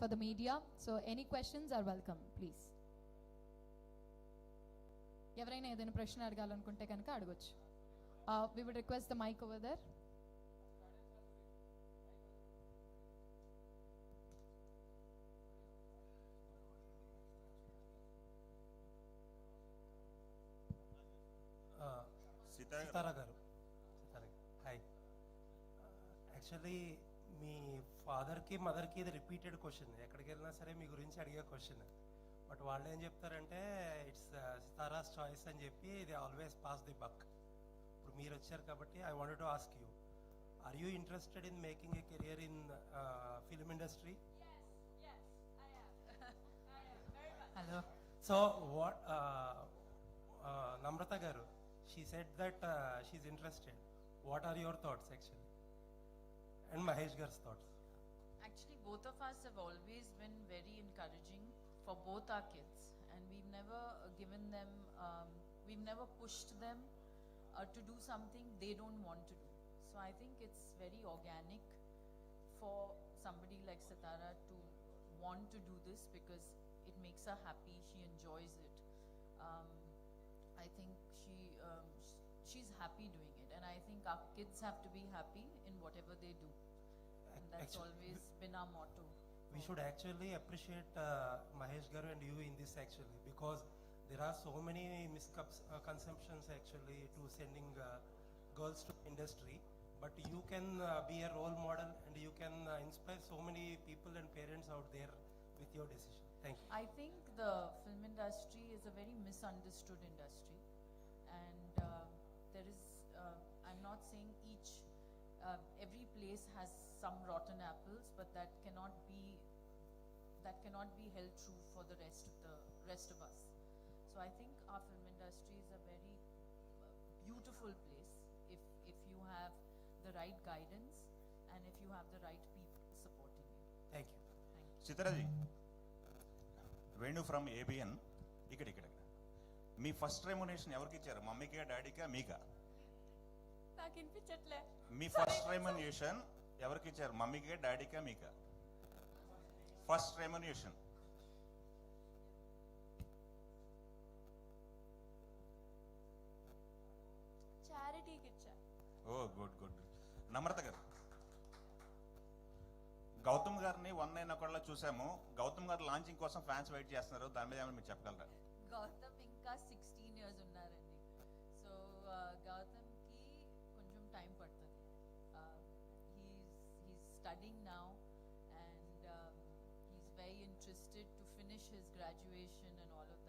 for the media. So any questions are welcome, please. ఎవరైనా ఏదైనా ప్రశ్న అడగాలనుకుంటే కనుక అడగొచ్చు. We would request the mic over there. సితారా గారు, హాయ్. యాక్చువల్లీ మీ ఫాదర్కి మదర్కి ఇది రిపీటెడ్ క్వశ్చన్, ఎక్కడికి వెళ్ళినా సరే మీ గురించి అడిగే క్వశ్చన్. బట్ వాళ్ళు ఏం చెప్తారంటే ఇట్స్ సితారాస్ చాయిస్ అని చెప్పి they always pass the buck. ఇప్పుడు మీరు వచ్చారు కాబట్టి I wanted to ask you, are you interested in making a career in film industry? Hello. So what Namrata garu, she said that she's interested. What are your thoughts actually? And Mahesh gar's thoughts? Actually, both of us have always been very encouraging for both our kids, and we've never given them, we've never pushed them to do something they don't want to do. So I think it's very organic for somebody like Sitara to want to do this because it makes her happy, she enjoys it. I think she's happy doing it, and I think our kids have to be happy in whatever they do, and that's always been our motto. We should actually appreciate Mahesh garu and you in this actually, because there are so many misconceptions actually to sending girls to industry, but you can be a role model and you can inspire so many people and parents out there with your decision. Thank you. I think the film industry is a very misunderstood industry, and there is, I'm not saying every place has some rotten apples, but that cannot be held true for the rest of us. So I think our film industry is a very beautiful place if you have the right guidance and if you have the right people supporting you. Thank you. Thank you. Sitaraji, Venu from ABN. ఇక్కడ మీ first remuneration ఎవరికి ఇచ్చారు? మమ్మీకా, డాడీకా, మీకా? నాకు వినిపించట్లే. మీ first remuneration ఎవరికి ఇచ్చారు? మమ్మీకా, డాడీకా, మీకా? First remuneration చారిటీకి ఇచ్చా. ఓ good good. నమ్రత గారు, గౌతమ్ గారిని 1 ఒకళ్ళ చూసాము. గౌతమ్ గారు లాంచింగ్ కోసం ఫ్యాన్స్ వెయిట్ చేస్తున్నారు, దాని మీద ఏమైనా మీరు చెప్పగలరా? గౌతమ్ ఇంకా 16 years ఉన్నారండి. సో గౌతమ్కి కొంచెం టైం పడుతుంది. he's studying now and he's very interested to finish his graduation and all of